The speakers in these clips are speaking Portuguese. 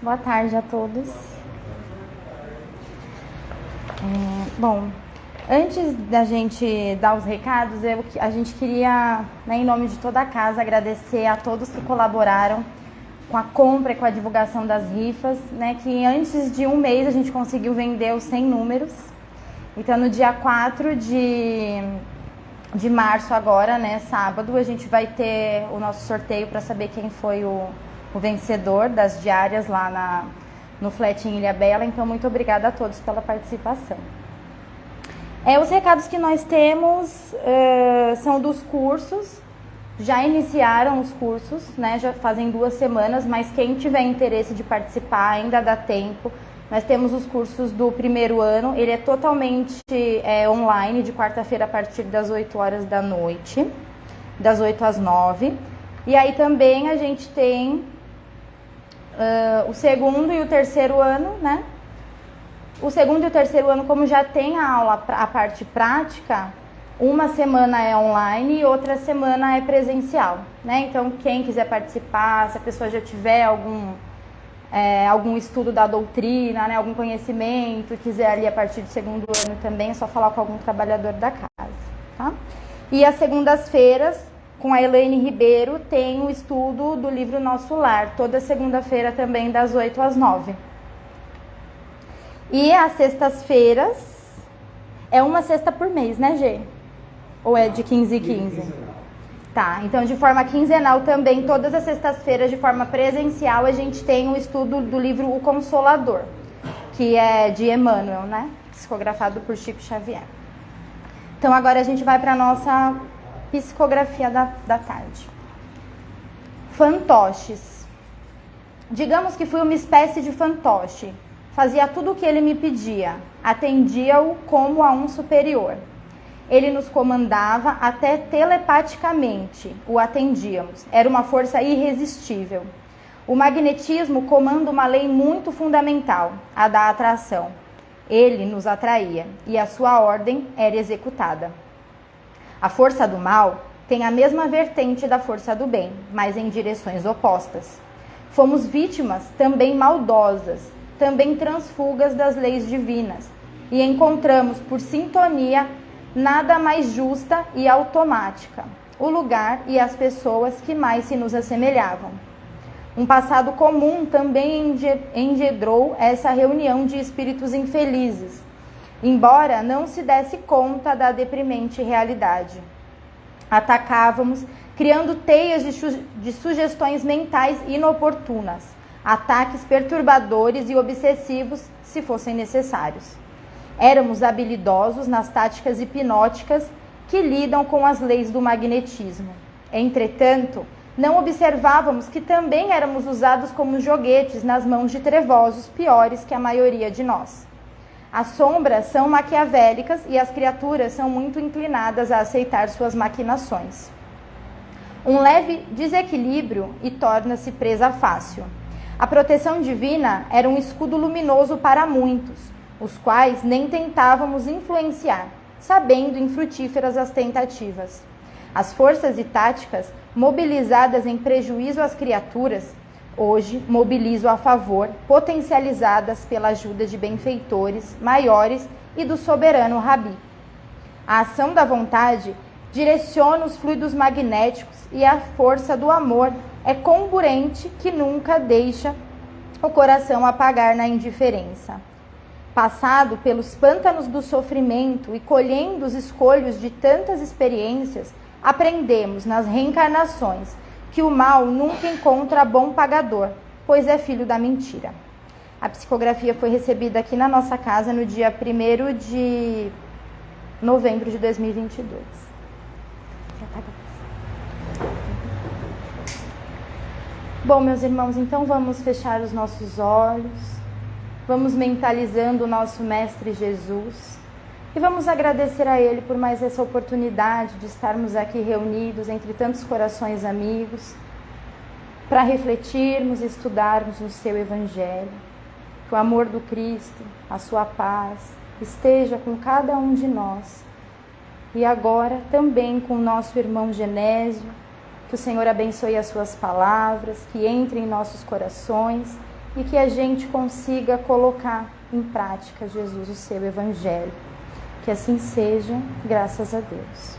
Boa tarde a todos. Bom, antes da gente dar os recados, a gente queria, em nome de toda a casa, agradecer a todos que colaboraram com a compra e com a divulgação das rifas, que antes de um mês a gente conseguiu vender os 100 números. Então, no dia 4 de março agora, sábado, a gente vai ter o nosso sorteio para saber quem foi o vencedor das diárias lá no Flat em Ilhabela. Então, muito obrigada a todos pela participação. Os recados que nós temos são dos cursos. Já iniciaram os cursos, já fazem 2 semanas, mas quem tiver interesse de participar ainda dá tempo. Nós temos os cursos do primeiro ano, ele é totalmente online, de quarta-feira a partir das 8 horas da noite, das 8 às 9. E aí também a gente tem o segundo e o terceiro ano, O segundo e o terceiro ano, como já tem a aula, a parte prática, uma semana é online e outra semana é presencial, Então, quem quiser participar, se a pessoa já tiver algum estudo da doutrina, algum conhecimento, quiser ali a partir do segundo ano também, é só falar com algum trabalhador da casa, tá? E às segundas-feiras, com a Elaine Ribeiro, tem o estudo do livro Nosso Lar, toda segunda-feira também, das 8 às 9. E às sextas-feiras, é uma sexta por mês, Gê? Ou é de 15 em 15? Tá, então de forma quinzenal também, todas as sextas-feiras, de forma presencial, a gente tem o estudo do livro O Consolador, que é de Emmanuel, Psicografado por Chico Xavier. Então agora a gente vai para a nossa psicografia da tarde. Fantoches. Digamos que fui uma espécie de fantoche. Fazia tudo o que ele me pedia, atendia-o como a um superior. Ele nos comandava até telepaticamente, o atendíamos. Era uma força irresistível. O magnetismo comanda uma lei muito fundamental, a da atração. Ele nos atraía e a sua ordem era executada. A força do mal tem a mesma vertente da força do bem, mas em direções opostas. Fomos vítimas também maldosas, também transfugas das leis divinas, e encontramos por sintonia nada mais justa e automática, o lugar e as pessoas que mais se nos assemelhavam. Um passado comum também engendrou essa reunião de espíritos infelizes, embora não se desse conta da deprimente realidade. Atacávamos, criando teias de sugestões mentais inoportunas, ataques perturbadores e obsessivos, se fossem necessários. Éramos habilidosos nas táticas hipnóticas que lidam com as leis do magnetismo. Entretanto, não observávamos que também éramos usados como joguetes nas mãos de trevosos piores que a maioria de nós. As sombras são maquiavélicas e as criaturas são muito inclinadas a aceitar suas maquinações. Um leve desequilíbrio e torna-se presa fácil. A proteção divina era um escudo luminoso para muitos, os quais nem tentávamos influenciar, sabendo infrutíferas as tentativas. As forças e táticas, mobilizadas em prejuízo às criaturas, hoje mobilizo a favor, potencializadas pela ajuda de benfeitores maiores e do soberano Rabi. A ação da vontade direciona os fluidos magnéticos e a força do amor é comburente que nunca deixa o coração apagar na indiferença. Passado pelos pântanos do sofrimento e colhendo os escolhos de tantas experiências, aprendemos nas reencarnações que o mal nunca encontra bom pagador, pois é filho da mentira. A psicografia foi recebida aqui na nossa casa no dia 1º de novembro de 2022. Bom, meus irmãos, então vamos fechar os nossos olhos. Vamos mentalizando o nosso Mestre Jesus e vamos agradecer a Ele por mais essa oportunidade de estarmos aqui reunidos entre tantos corações amigos para refletirmos e estudarmos o seu Evangelho. Que o amor do Cristo, a sua paz, esteja com cada um de nós e agora também com o nosso irmão Genésio. Que o Senhor abençoe as suas palavras, que entre em nossos corações e que a gente consiga colocar em prática, Jesus, o seu Evangelho. Que assim seja, graças a Deus.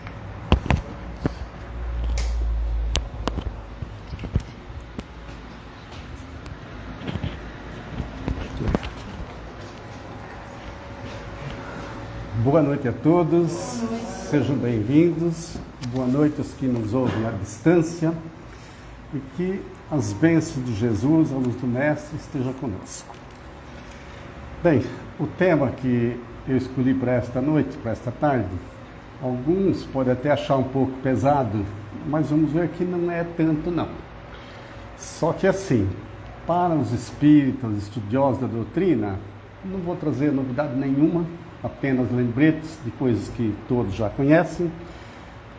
Boa noite a todos, sejam bem-vindos. Boa noite aos que nos ouvem à distância e que as bênçãos de Jesus, a luz do Mestre, esteja conosco. Bem, o tema que eu escolhi para esta noite, para esta tarde, alguns podem até achar um pouco pesado, mas vamos ver que não é tanto não. Só que assim, para os espíritas, estudiosos da doutrina, não vou trazer novidade nenhuma, apenas lembretes de coisas que todos já conhecem.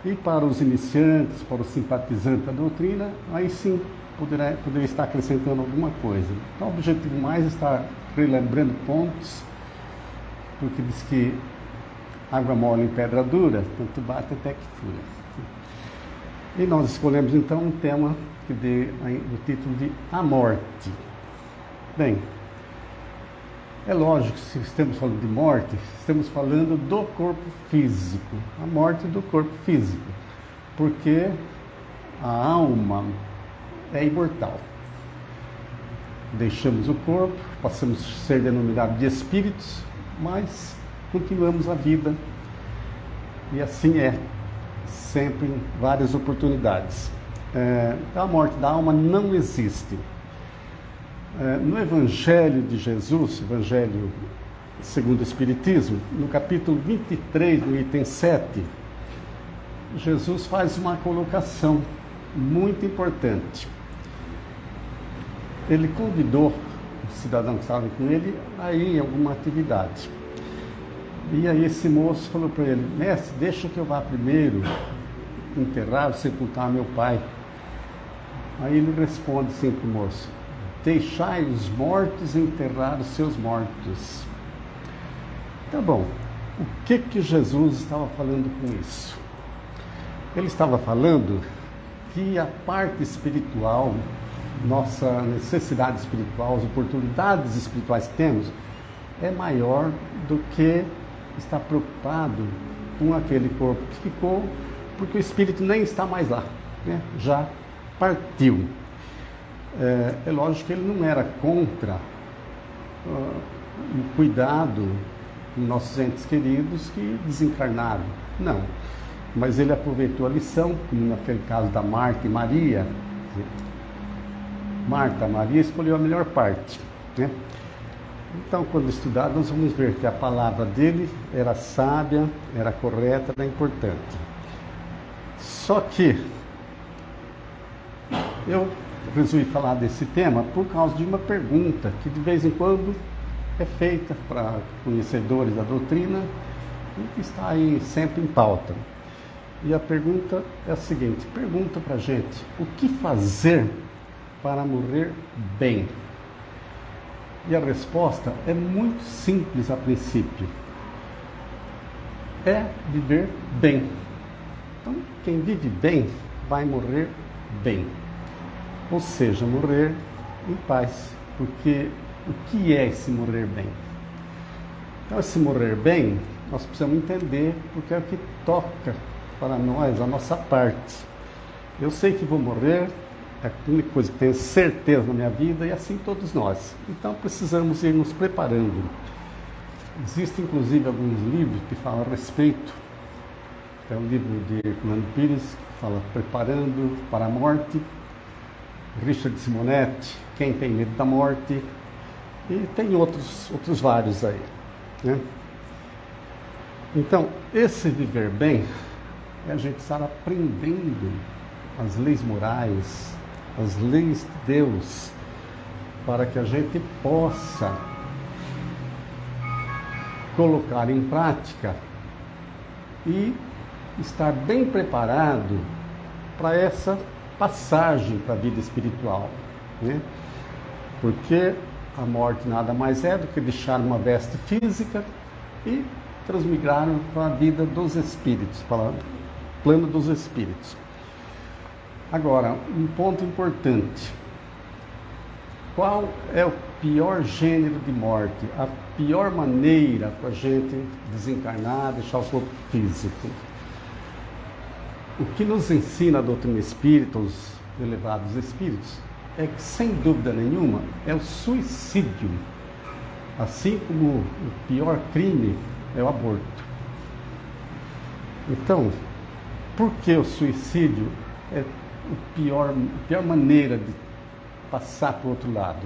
E para os iniciantes, para os simpatizantes da doutrina, aí sim poderia estar acrescentando alguma coisa. Então o objetivo mais é estar relembrando pontos, porque diz que água mole em pedra dura, tanto bate até que fura. E nós escolhemos então um tema que dê o título de A Morte. Bem, é lógico que se estamos falando de morte, estamos falando do corpo físico, a morte do corpo físico, porque a alma é imortal. Deixamos o corpo, passamos a ser denominados de espíritos, mas continuamos a vida, e assim é, sempre em várias oportunidades. A morte da alma não existe. No Evangelho de Jesus, Evangelho segundo o Espiritismo, no capítulo 23, no item 7, Jesus faz uma colocação muito importante. Ele convidou o cidadão que estava com ele a ir em alguma atividade. E aí esse moço falou para ele: mestre, deixa que eu vá primeiro enterrar, sepultar meu pai. Aí ele responde assim para o moço: deixai os mortos enterrar os seus mortos. Tá bom, o que Jesus estava falando com isso? Ele estava falando que a parte espiritual, nossa necessidade espiritual, as oportunidades espirituais que temos, é maior do que estar preocupado com aquele corpo que ficou, porque o espírito nem está mais lá, né? Já partiu. É lógico que ele não era contra o cuidado dos nossos entes queridos que desencarnaram, não. Mas ele aproveitou a lição, como naquele caso da Marta e Maria. Marta, Maria escolheu a melhor parte, né? Então, quando estudar, nós vamos ver que a palavra dele era sábia, era correta, era importante. Só que eu resolvi falar desse tema por causa de uma pergunta que de vez em quando é feita para conhecedores da doutrina e que está aí sempre em pauta. E a pergunta é a seguinte: pergunta para a gente: o que fazer para morrer bem? E a resposta é muito simples a princípio: é viver bem. Então, quem vive bem vai morrer bem. Ou seja, morrer em paz. Porque o que é esse morrer bem? Então, esse morrer bem, nós precisamos entender, porque é o que toca para nós, a nossa parte. Eu sei que vou morrer, é a única coisa que tenho certeza na minha vida, e assim todos nós. Então, precisamos ir nos preparando. Existem, inclusive, alguns livros que falam a respeito. É o livro de Fernando Pires, que fala Preparando para a Morte. Richard Simonetti, Quem Tem Medo da Morte, e tem outros vários aí, né? Então, esse viver bem é a gente estar aprendendo as leis morais, as leis de Deus, para que a gente possa colocar em prática e estar bem preparado para essa passagem para a vida espiritual, né? Porque a morte nada mais é do que deixar uma veste física e transmigrar para a vida dos espíritos, para o plano dos espíritos. Agora, um ponto importante: qual é o pior gênero de morte, a pior maneira para a gente desencarnar, deixar o corpo físico. O que nos ensina a doutrina espírita, os elevados espíritos, é que, sem dúvida nenhuma, é o suicídio. Assim como o pior crime é o aborto. Então, por que o suicídio é a pior maneira de passar para o outro lado?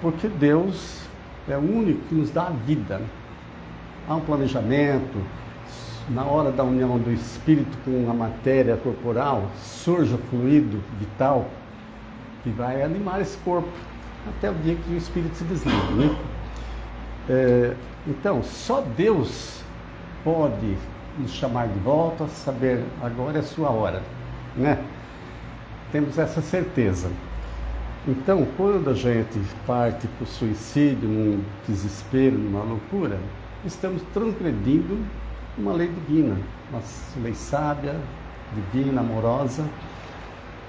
Porque Deus é o único que nos dá a vida. Há um planejamento, na hora da união do espírito com a matéria corporal, surge o fluido vital que vai animar esse corpo até o dia que o espírito se desliga, né? Então, só Deus pode nos chamar de volta, saber agora é a sua hora, né? Temos essa certeza. Então, quando a gente parte para o suicídio, num desespero, numa loucura, estamos transgredindo uma lei divina, uma lei sábia, divina, amorosa,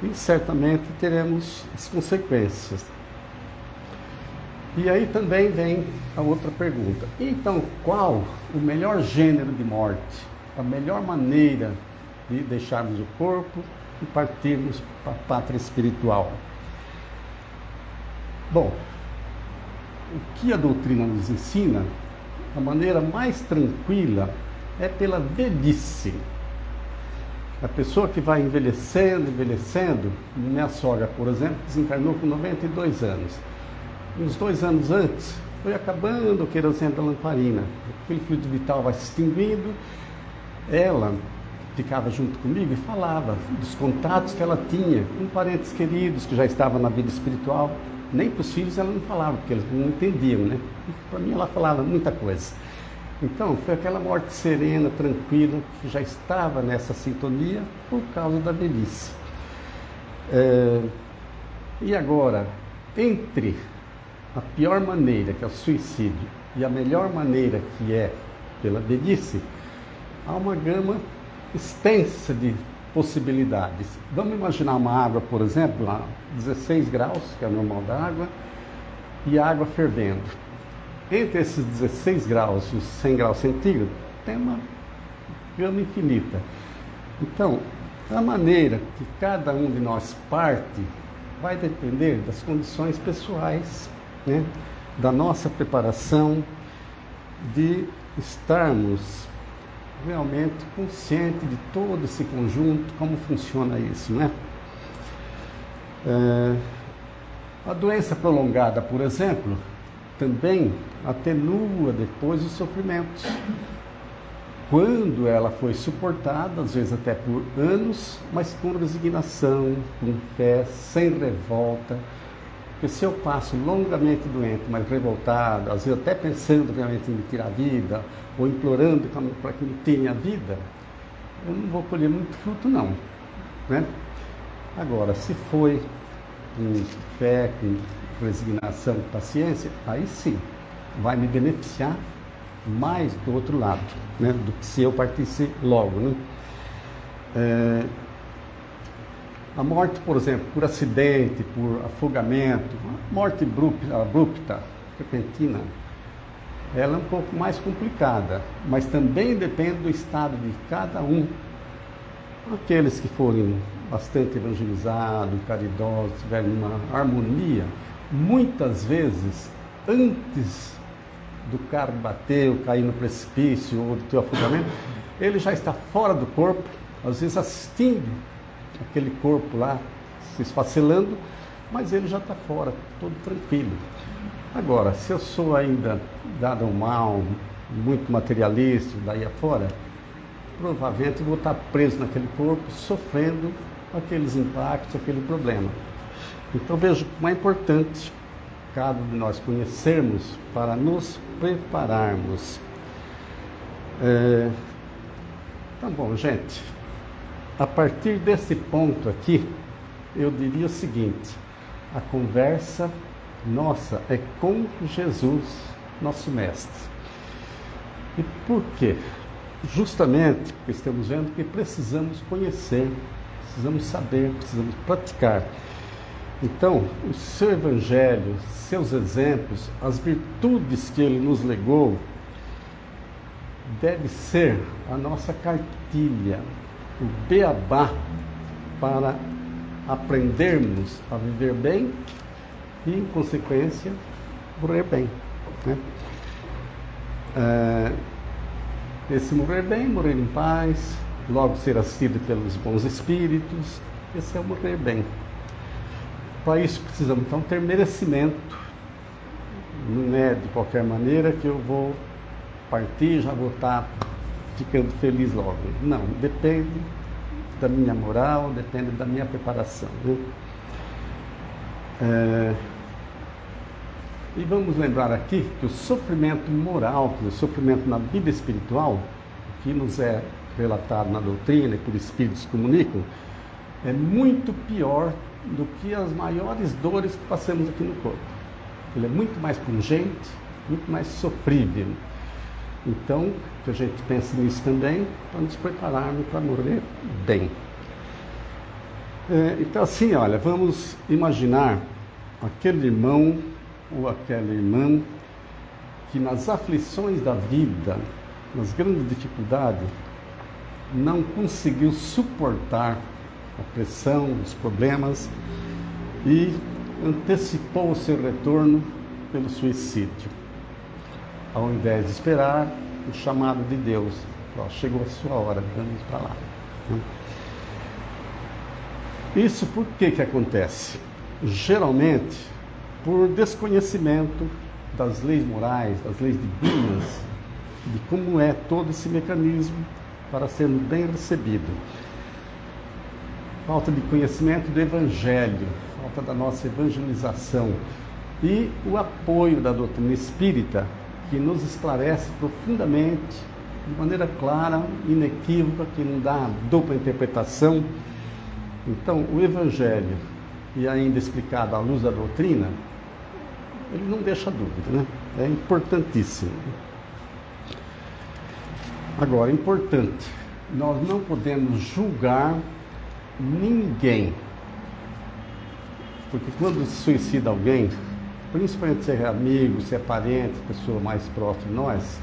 e certamente teremos as consequências. E aí também vem a outra pergunta. Então, qual o melhor gênero de morte? A melhor maneira de deixarmos o corpo e partirmos para a pátria espiritual? Bom, o que a doutrina nos ensina, a maneira mais tranquila é pela velhice. A pessoa que vai envelhecendo, minha sogra, por exemplo, desencarnou com 92 anos. Uns 2 anos antes, foi acabando o querosene da lamparina. Aquele fluido vital vai se extinguindo. Ela ficava junto comigo e falava dos contatos que ela tinha com parentes queridos que já estavam na vida espiritual. Nem para os filhos ela não falava, porque eles não entendiam, né? Para mim ela falava muita coisa. Então, foi aquela morte serena, tranquila, que já estava nessa sintonia por causa da velhice. E agora, entre a pior maneira, que é o suicídio, e a melhor maneira, que é pela velhice, há uma gama extensa de possibilidades. Vamos imaginar uma água, por exemplo, a 16 graus, que é o normal da água, e a água fervendo. Entre esses 16 graus e os 100 graus centígrados, tem uma gama infinita. Então, a maneira que cada um de nós parte vai depender das condições pessoais, né? Da nossa preparação, de estarmos realmente conscientes de todo esse conjunto, como funciona isso, né? A doença prolongada, por exemplo, também atenua depois os sofrimentos. Quando ela foi suportada, às vezes até por anos, mas com resignação, com fé, sem revolta. Porque se eu passo longamente doente, mas revoltado, às vezes até pensando realmente em me tirar a vida, ou implorando para que me tenha a vida, eu não vou colher muito fruto não, né? Agora, se foi com fé, com resignação, paciência, aí sim, vai me beneficiar mais do outro lado, né? Do que se eu partisse logo, né? A morte, por exemplo, por acidente, por afogamento, morte abrupta, repentina, ela é um pouco mais complicada, mas também depende do estado de cada um. Aqueles que forem bastante evangelizados, caridosos, tiverem uma harmonia, muitas vezes, antes do carro bater, ou cair no precipício, ou do teu afogamento, ele já está fora do corpo, às vezes assistindo aquele corpo lá se esfacelando, mas ele já está fora, todo tranquilo. Agora, se eu sou ainda dado ao mal, muito materialista, daí afora, provavelmente vou estar preso naquele corpo, sofrendo aqueles impactos, aquele problema. Então vejo como é importante cada um de nós conhecermos para nos prepararmos. Tá bom, gente. A partir desse ponto aqui, eu diria o seguinte: a conversa nossa é com Jesus, nosso Mestre. E por quê? Justamente porque estamos vendo que precisamos conhecer, precisamos saber, precisamos praticar. Então, o seu evangelho, seus exemplos, as virtudes que ele nos legou, deve ser a nossa cartilha, o beabá para aprendermos a viver bem e, em consequência, morrer bem, né? Esse morrer bem, morrer em paz, logo ser assistido pelos bons espíritos, esse é o morrer bem. Para isso precisamos então ter merecimento, não é de qualquer maneira que eu vou partir e já vou estar ficando feliz logo. Não, depende da minha moral, depende da minha preparação, né? E vamos lembrar aqui que o sofrimento moral, o sofrimento na vida espiritual, que nos é relatado na doutrina e por espíritos que comunicam, é muito pior do que as maiores dores que passamos aqui no corpo. Ele é muito mais pungente, muito mais sofrível. Então, que a gente pense nisso também, para nos prepararmos para morrer bem. Então, assim, olha, vamos imaginar aquele irmão ou aquela irmã que nas aflições da vida, nas grandes dificuldades, não conseguiu suportar a pressão, os problemas e antecipou o seu retorno pelo suicídio. Ao invés de esperar o chamado de Deus, chegou a sua hora, vamos para lá. Isso por que acontece? Geralmente, por desconhecimento das leis morais, das leis divinas, de como é todo esse mecanismo para sermos bem recebidos. Falta de conhecimento do Evangelho, falta da nossa evangelização e o apoio da doutrina espírita, que nos esclarece profundamente, de maneira clara, inequívoca, que não dá dupla interpretação. Então, o Evangelho, e ainda explicado à luz da doutrina, ele não deixa dúvida, né? É importantíssimo. Agora, importante, nós não podemos julgar ninguém, porque quando se suicida alguém, principalmente se é amigo, se é parente, pessoa mais próxima de nós,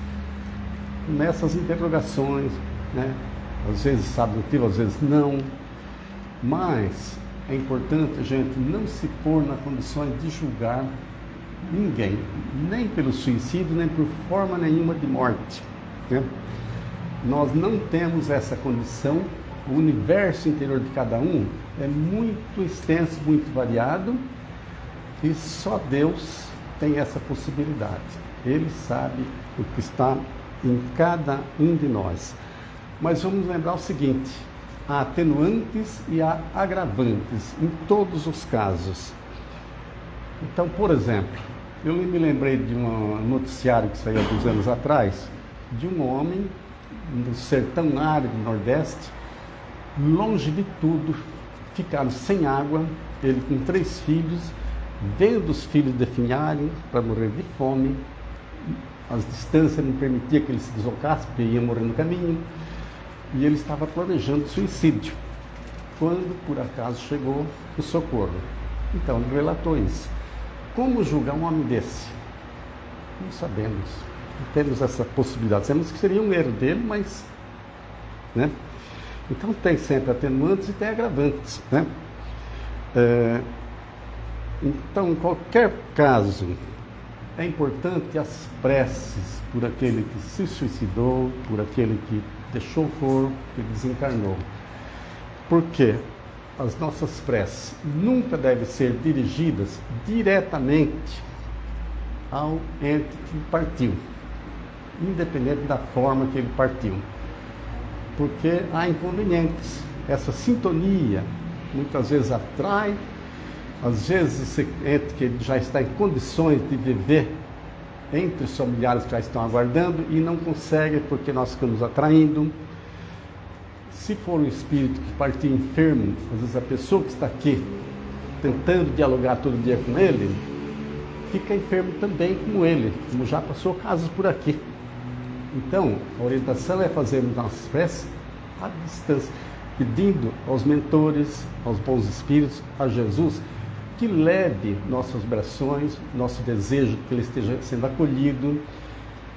começam as interrogações, né? Às vezes sabe o motivo, às vezes não, mas é importante a gente não se pôr na condição de julgar ninguém, nem pelo suicídio, nem por forma nenhuma de morte, né? Nós não temos essa condição. O universo interior de cada um é muito extenso, muito variado, e só Deus tem essa possibilidade. Ele sabe o que está em cada um de nós. Mas vamos lembrar o seguinte: há atenuantes e há agravantes em todos os casos. Então, por exemplo, eu me lembrei de um noticiário que saiu há 2 anos atrás, de um homem no sertão árido do Nordeste, longe de tudo, ficaram sem água, ele com 3 filhos, vendo os filhos definharem para morrer de fome, as distâncias não permitiam que ele se deslocasse, porque ia morrer no caminho, e ele estava planejando suicídio, quando por acaso chegou o socorro. Então ele relatou isso. Como julgar um homem desse? Não sabemos, não temos essa possibilidade. Sabemos que seria um erro dele, mas, né? Então tem sempre atenuantes e tem agravantes, né? Então, em qualquer caso, é importante as preces por aquele que se suicidou, por aquele que deixou o corpo, que desencarnou. Porque as nossas preces nunca devem ser dirigidas diretamente ao ente que partiu, independente da forma que ele partiu. Porque há inconvenientes. Essa sintonia muitas vezes atrai, às vezes esse ente que já está em condições de viver entre os familiares que já estão aguardando e não consegue porque nós ficamos atraindo. Se for um espírito que partiu enfermo, às vezes a pessoa que está aqui tentando dialogar todo dia com ele, fica enfermo também como ele, como já passou casos por aqui. Então, a orientação é fazermos nossas preces à distância, pedindo aos mentores, aos bons espíritos, a Jesus, que leve nossas vibrações, nosso desejo que ele esteja sendo acolhido,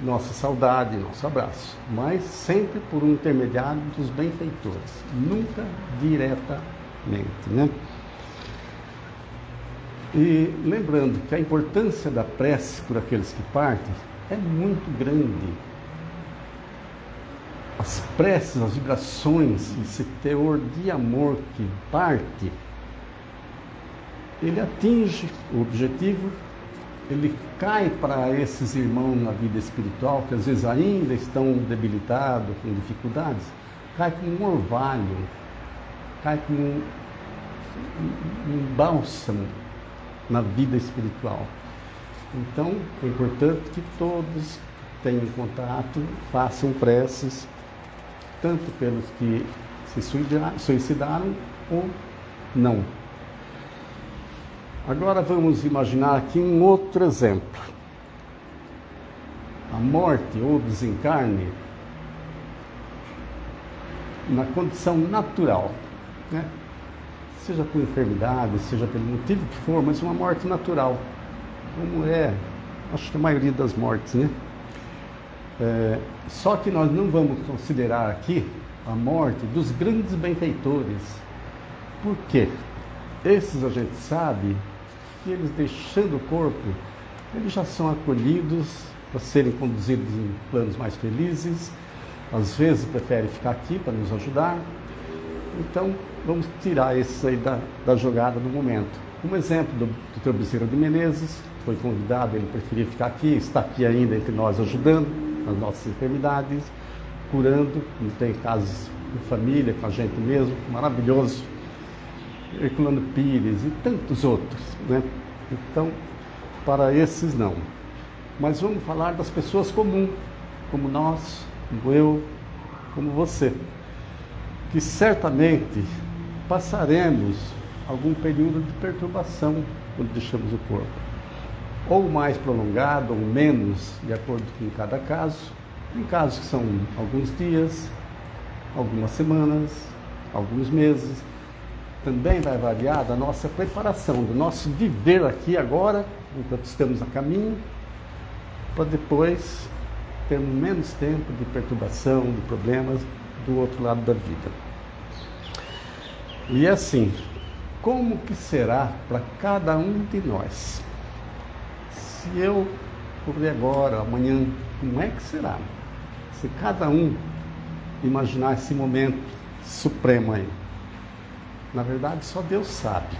nossa saudade, nosso abraço, mas sempre por um intermediário dos benfeitores, nunca diretamente, né? E lembrando que a importância da prece por aqueles que partem é muito grande. As preces, as vibrações, esse teor de amor que parte, ele atinge o objetivo, ele cai para esses irmãos na vida espiritual, que às vezes ainda estão debilitados, com dificuldades, cai como um orvalho, cai como um bálsamo na vida espiritual. Então, é importante que todos tenham contato, façam preces, tanto pelos que se suicidaram ou não. Agora vamos imaginar aqui um outro exemplo. A morte ou desencarne na condição natural, né? Seja por enfermidade, seja pelo motivo que for, mas uma morte natural, como é, acho que a maioria das mortes, né? Só que nós não vamos considerar aqui a morte dos grandes benfeitores. Por quê? Esses a gente sabe que eles, deixando o corpo, eles já são acolhidos para serem conduzidos em planos mais felizes, às vezes preferem ficar aqui para nos ajudar. Então, vamos tirar esses aí da jogada do momento. Um exemplo do Dr. Bezerra de Menezes, foi convidado, ele preferia ficar aqui, está aqui ainda entre nós ajudando nas nossas enfermidades, curando, não tem casos de família, com a gente mesmo, maravilhoso. Herculano Pires e tantos outros, né? Então, para esses não. Mas vamos falar das pessoas comuns, como nós, como eu, como você, que certamente passaremos algum período de perturbação quando deixamos o corpo, ou mais prolongado ou menos, de acordo com cada caso. Tem casos que são alguns dias, algumas semanas, alguns meses. Também vai variar da nossa preparação, do nosso viver aqui agora, enquanto estamos a caminho, para depois termos menos tempo de perturbação, de problemas do outro lado da vida. E assim, como que será para cada um de nós? Se eu morrer agora, amanhã, como é que será? Se cada um imaginar esse momento supremo aí. Na verdade, só Deus sabe.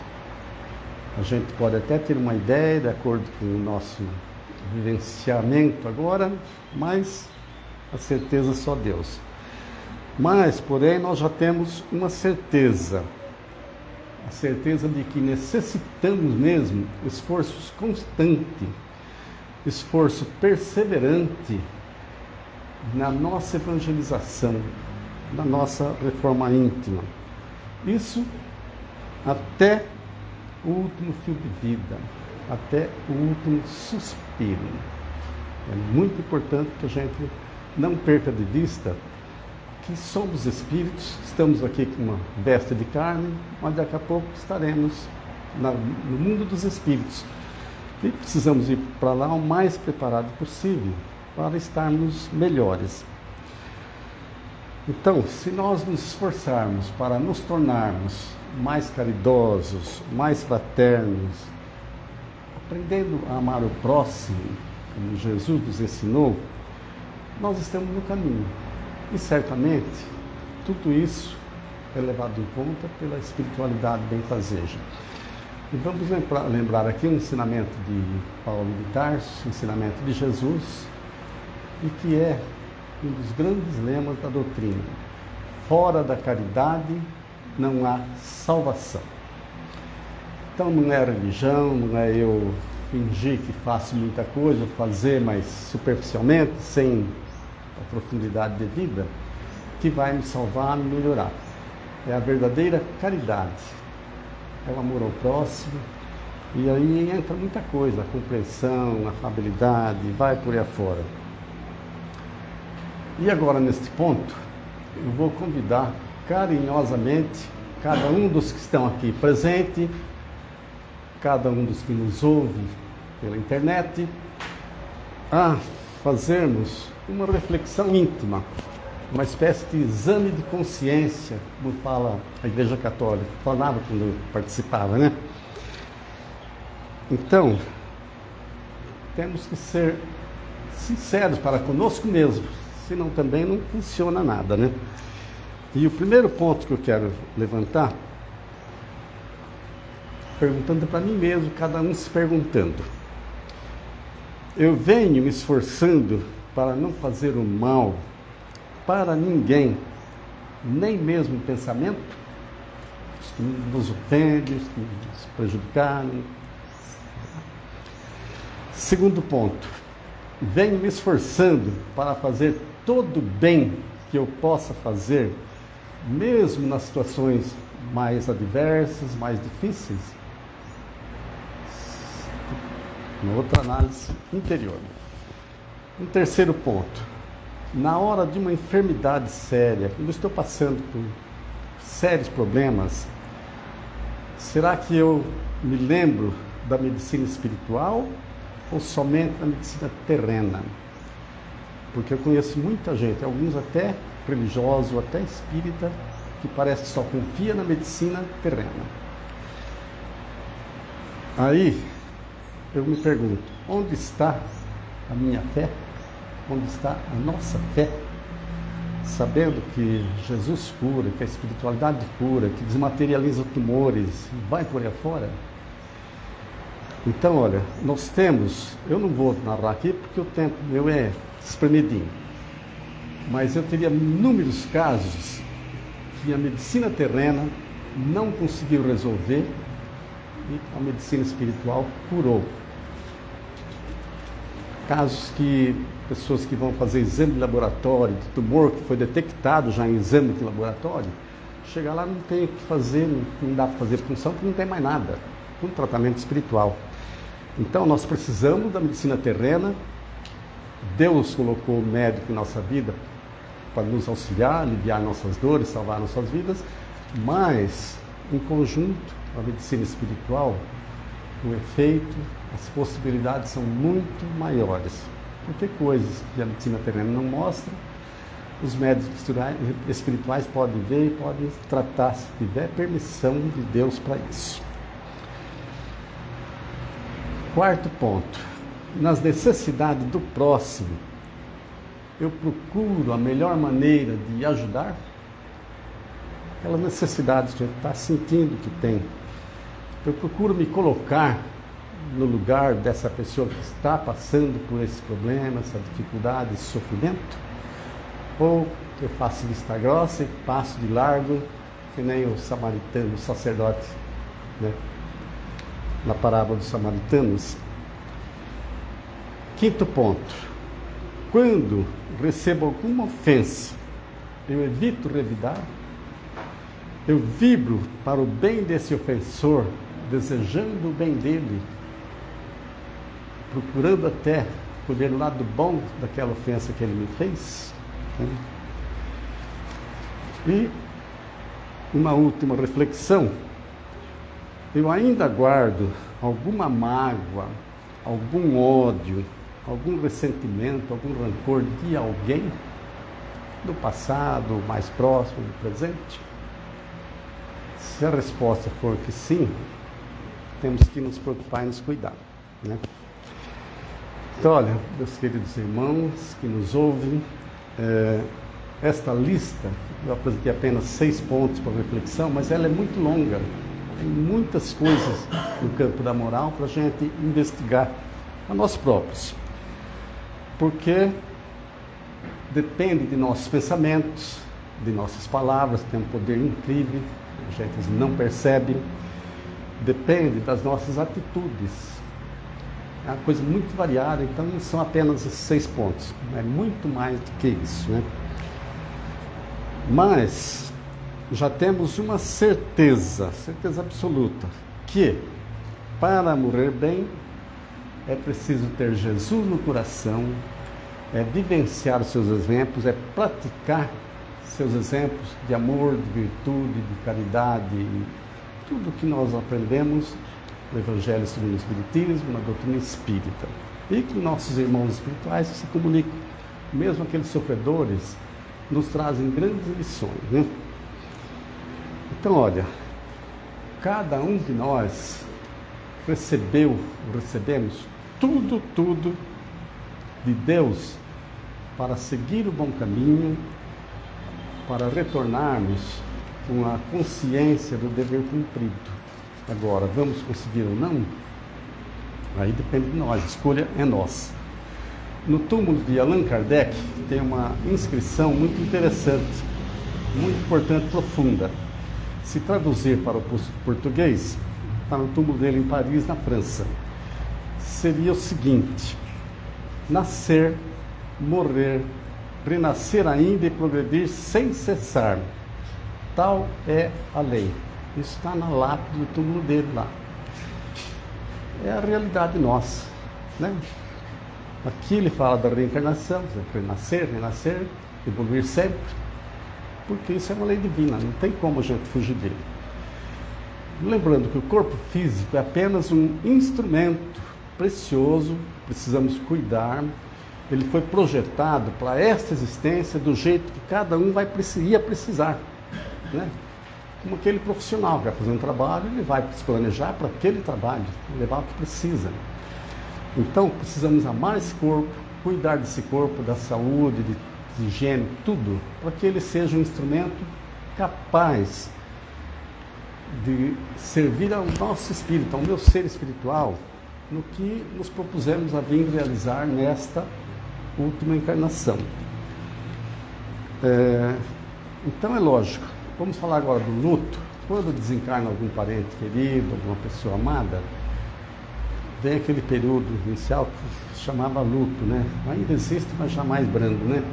A gente pode até ter uma ideia, de acordo com o nosso vivenciamento agora, mas a certeza só Deus. Mas, porém, nós já temos uma certeza. A certeza de que necessitamos mesmo esforços constantes, esforço perseverante na nossa evangelização, na nossa reforma íntima. Isso até o último fio de vida, até o último suspiro. É muito importante que a gente não perca de vista que somos espíritos, estamos aqui com uma veste de carne, mas daqui a pouco estaremos no mundo dos espíritos. E precisamos ir para lá o mais preparado possível para estarmos melhores. Então, se nós nos esforçarmos para nos tornarmos mais caridosos, mais fraternos, aprendendo a amar o próximo, como Jesus nos ensinou, nós estamos no caminho. E certamente, tudo isso é levado em conta pela espiritualidade benfazeja. E vamos lembrar aqui um ensinamento de Paulo de Tarso, um ensinamento de Jesus, e que é um dos grandes lemas da doutrina. Fora da caridade não há salvação. Então não é religião, não é eu fingir que faço muita coisa, fazer mais superficialmente, sem a profundidade devida, que vai me salvar, me melhorar. É a verdadeira caridade, é o amor ao próximo, e aí entra muita coisa, a compreensão, a afabilidade, vai por aí afora. E agora, neste ponto, eu vou convidar carinhosamente cada um dos que estão aqui presente cada um dos que nos ouve pela internet a fazermos uma reflexão íntima, uma espécie de exame de consciência, como fala a Igreja Católica, falava quando eu participava, né? Então, temos que ser sinceros para conosco mesmo, senão também não funciona nada, né? E o primeiro ponto que eu quero levantar, perguntando para mim mesmo, cada um se perguntando. Eu venho me esforçando para não fazer o mal para ninguém, nem mesmo o pensamento, os que nos ofendem, os que nos prejudicaram. Segundo ponto, venho me esforçando para fazer todo o bem que eu possa fazer, mesmo nas situações mais adversas, mais difíceis. Uma outra análise interior. Um terceiro ponto, na hora de uma enfermidade séria, quando eu estou passando por sérios problemas, será que eu me lembro da medicina espiritual ou somente da medicina terrena? Porque eu conheço muita gente, alguns até religiosos, até espírita, que parece que só confia na medicina terrena. Aí, eu me pergunto, onde está a minha fé? Onde está a nossa fé? Sabendo que Jesus cura, que a espiritualidade cura, que desmaterializa tumores e vai por aí afora. Então, olha, nós temos, eu não vou narrar aqui porque o tempo meu é espremidinho, mas eu teria inúmeros casos que a medicina terrena não conseguiu resolver e a medicina espiritual curou. Casos que pessoas que vão fazer exame de laboratório, de tumor que foi detectado já em exame de laboratório, chega lá não tem o que fazer, não dá para fazer função porque não tem mais nada, um tratamento espiritual. Então nós precisamos da medicina terrena. Deus colocou o médico em nossa vida para nos auxiliar, aliviar nossas dores, salvar nossas vidas, mas em conjunto a medicina espiritual, o efeito, as possibilidades são muito maiores. Porque coisas que a medicina terrena não mostra, os médicos espirituais podem ver e podem tratar se tiver permissão de Deus para isso. Quarto ponto, nas necessidades do próximo, eu procuro a melhor maneira de ajudar aquelas necessidades que a gente está sentindo que tem. Eu procuro me colocar no lugar dessa pessoa que está passando por esse problema, essa dificuldade, esse sofrimento, ou eu faço vista grossa e passo de largo, que nem o samaritano, o sacerdote, né? Na parábola dos samaritanos. Quinto ponto, quando recebo alguma ofensa, eu evito revidar, eu vibro para o bem desse ofensor, desejando o bem dele, procurando até colher o lado bom daquela ofensa que ele me fez. E uma última reflexão, eu ainda guardo alguma mágoa, algum ódio, algum ressentimento, algum rancor de alguém do passado, mais próximo, do presente? Se a resposta for que sim, temos que nos preocupar e nos cuidar, né? Então, olha, meus queridos irmãos que nos ouvem, esta lista, eu apresentei apenas 6 pontos para reflexão, mas ela é muito longa. Tem muitas coisas no campo da moral para a gente investigar a nós próprios. Porque depende de nossos pensamentos, de nossas palavras, que tem um poder incrível, a gente não percebe. Depende das nossas atitudes. É uma coisa muito variada, então não são apenas esses 6 pontos, é muito mais do que isso, né? Mas já temos uma certeza absoluta, que para morrer bem é preciso ter Jesus no coração, é vivenciar os seus exemplos, é praticar seus exemplos de amor, de virtude, de caridade, tudo que nós aprendemos no Evangelho segundo o Espiritismo, na doutrina espírita. E que nossos irmãos espirituais se comunicam, mesmo aqueles sofredores, nos trazem grandes lições, né? Então, olha, cada um de nós recebemos tudo de Deus para seguir o bom caminho, para retornarmos com a consciência do dever cumprido. Agora, vamos conseguir ou não? Aí depende de nós, a escolha é nossa. No túmulo de Allan Kardec tem uma inscrição muito interessante, muito importante, profunda. Se traduzir para o português, está no túmulo dele em Paris, na França, seria o seguinte: nascer, morrer, renascer ainda e progredir sem cessar. Tal é a lei. Isso está na lápide do túmulo dele lá. É a realidade nossa, né? Aqui ele fala da reencarnação, renascer, evoluir sempre, porque isso é uma lei divina, não tem como a gente fugir dele. Lembrando que o corpo físico é apenas um instrumento precioso, precisamos cuidar. Ele foi projetado para esta existência do jeito que cada um ia precisar, né? Como aquele profissional que vai fazer um trabalho, ele vai se planejar para aquele trabalho, levar o que precisa. Então, precisamos amar esse corpo, cuidar desse corpo, da saúde, de higiene, tudo, para que ele seja um instrumento capaz de servir ao nosso espírito, ao meu ser espiritual, no que nos propusemos a vir realizar nesta última encarnação. Então é lógico, vamos falar agora do luto. Quando desencarna algum parente querido, alguma pessoa amada, vem aquele período inicial que se chamava luto, né? Ainda existe, mas jamais brando, né?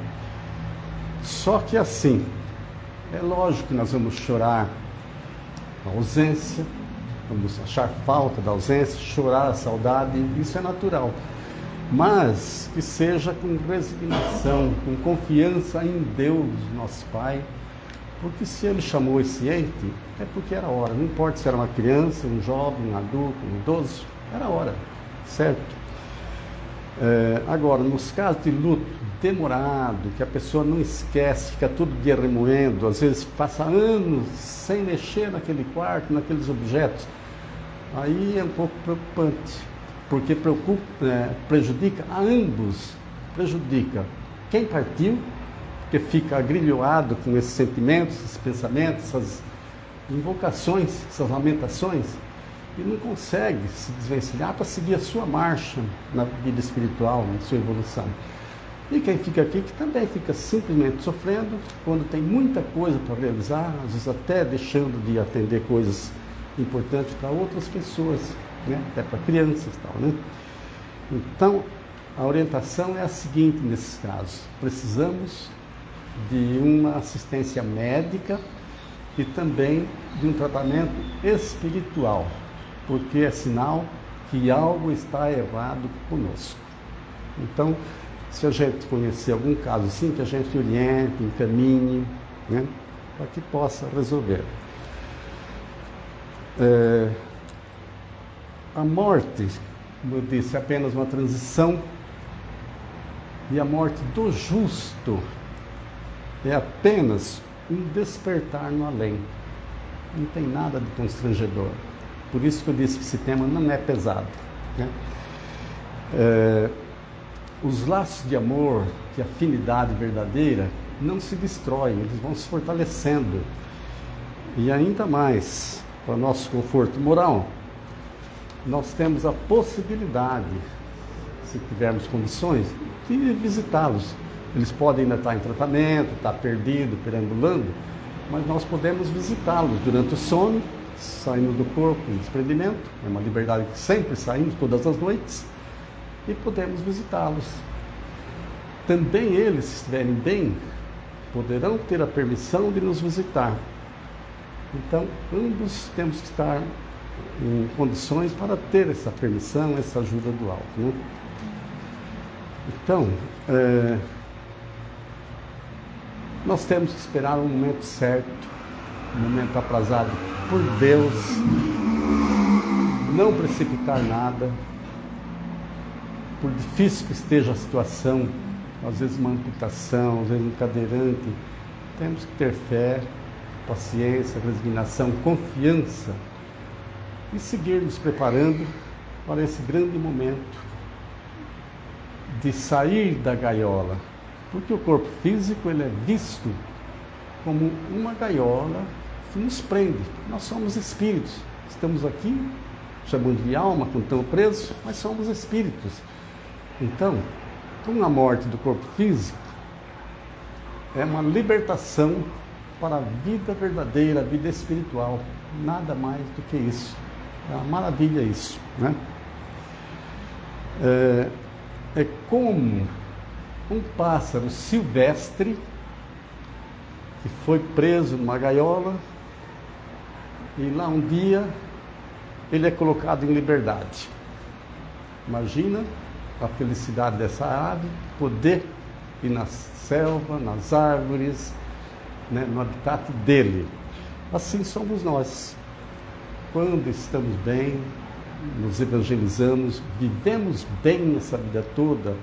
Só que assim, é lógico que nós vamos chorar a ausência, vamos achar falta da ausência, chorar a saudade, isso é natural. Mas que seja com resignação, com confiança em Deus, nosso Pai, porque se Ele chamou esse ente, é porque era a hora. Não importa se era uma criança, um jovem, um adulto, um idoso, era a hora, certo? Agora, nos casos de luto demorado, que a pessoa não esquece, fica todo dia remoendo, às vezes passa anos sem mexer naquele quarto, naqueles objetos, aí é um pouco preocupante, porque prejudica a ambos, prejudica quem partiu, porque fica agrilhoado com esses sentimentos, esses pensamentos, essas invocações, essas lamentações, e não consegue se desvencilhar para seguir a sua marcha na vida espiritual, na sua evolução. E quem fica aqui, que também fica simplesmente sofrendo, quando tem muita coisa para realizar, às vezes até deixando de atender coisas importantes para outras pessoas, né? Até para crianças e tal, né? Então, a orientação é a seguinte nesses casos: precisamos de uma assistência médica e também de um tratamento espiritual, porque é sinal que algo está errado conosco. Então, se a gente conhecer algum caso assim, que a gente oriente, encaminhe, né, para que possa resolver. A morte, como eu disse, é apenas uma transição, e a morte do justo é apenas um despertar no além. Não tem nada de constrangedor. Por isso que eu disse que esse tema não é pesado, né? Os laços de amor, de afinidade verdadeira, não se destroem, eles vão se fortalecendo. E ainda mais, para nosso conforto moral, nós temos a possibilidade, se tivermos condições, de visitá-los. Eles podem ainda estar em tratamento, estar perdido, perambulando, mas nós podemos visitá-los durante o sono, saindo do corpo em desprendimento, é uma liberdade que sempre saímos todas as noites, e podemos visitá-los. Também eles, se estiverem bem, poderão ter a permissão de nos visitar. Então, ambos temos que estar em condições para ter essa permissão, essa ajuda do alto, né? Então, nós temos que esperar um momento certo, um momento aprazado por Deus, não precipitar nada, por difícil que esteja a situação, às vezes uma amputação, às vezes um cadeirante, temos que ter fé, paciência, resignação, confiança e seguir nos preparando para esse grande momento de sair da gaiola, porque o corpo físico ele é visto como uma gaiola que nos prende. Nós somos espíritos, estamos aqui, chamamos de alma, quando estamos presos, mas somos espíritos. Então, com a morte do corpo físico, é uma libertação para a vida verdadeira, a vida espiritual. Nada mais do que isso. É uma maravilha isso, né? É como um pássaro silvestre que foi preso numa gaiola e lá um dia ele é colocado em liberdade. Imagina a felicidade dessa ave, poder ir na selva, nas árvores, né, no habitat dele. Assim somos nós. Quando estamos bem, nos evangelizamos, vivemos bem essa vida toda,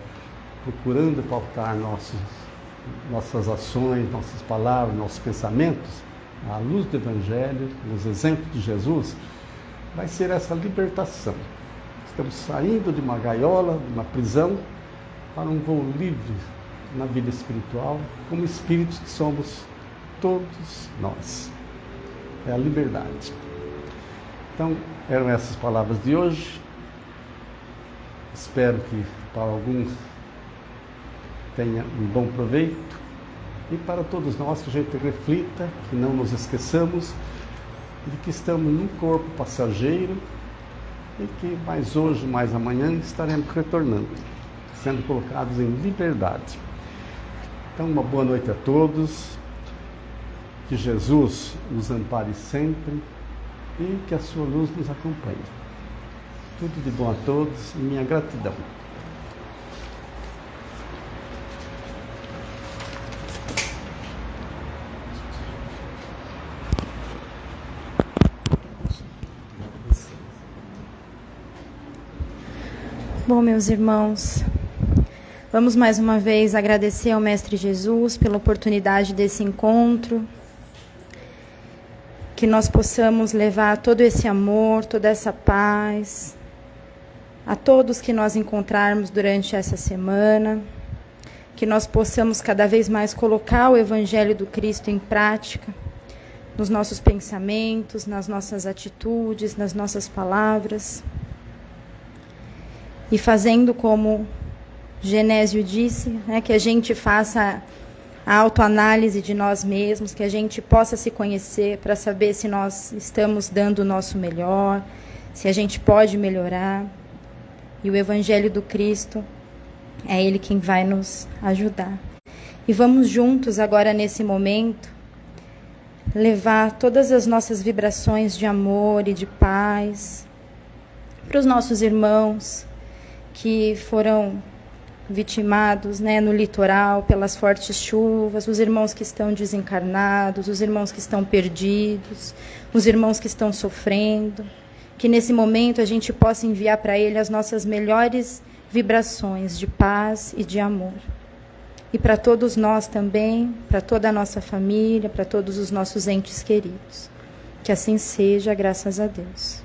procurando pautar nossas ações, nossas palavras, nossos pensamentos, à luz do Evangelho, nos exemplos de Jesus, vai ser essa libertação. Estamos saindo de uma gaiola, de uma prisão, para um voo livre na vida espiritual, como espíritos que somos todos nós. É a liberdade. Então, eram essas palavras de hoje. Espero que para alguns tenha um bom proveito e para todos nós que a gente reflita, que não nos esqueçamos de que estamos num corpo passageiro e que mais hoje, mais amanhã estaremos retornando, sendo colocados em liberdade. Então, uma boa noite a todos, que Jesus nos ampare sempre e que a sua luz nos acompanhe. Tudo de bom a todos e minha gratidão. Bom, meus irmãos, vamos mais uma vez agradecer ao Mestre Jesus pela oportunidade desse encontro, que nós possamos levar todo esse amor, toda essa paz a todos que nós encontrarmos durante essa semana, que nós possamos cada vez mais colocar o Evangelho do Cristo em prática, nos nossos pensamentos, nas nossas atitudes, nas nossas palavras. E fazendo como Genésio disse, né, que a gente faça a autoanálise de nós mesmos, que a gente possa se conhecer para saber se nós estamos dando o nosso melhor, se a gente pode melhorar. E o Evangelho do Cristo é Ele quem vai nos ajudar. E vamos juntos agora nesse momento levar todas as nossas vibrações de amor e de paz para os nossos irmãos que foram vitimados, né, no litoral pelas fortes chuvas, os irmãos que estão desencarnados, os irmãos que estão perdidos, os irmãos que estão sofrendo, que nesse momento a gente possa enviar para ele as nossas melhores vibrações de paz e de amor. E para todos nós também, para toda a nossa família, para todos os nossos entes queridos. Que assim seja, graças a Deus.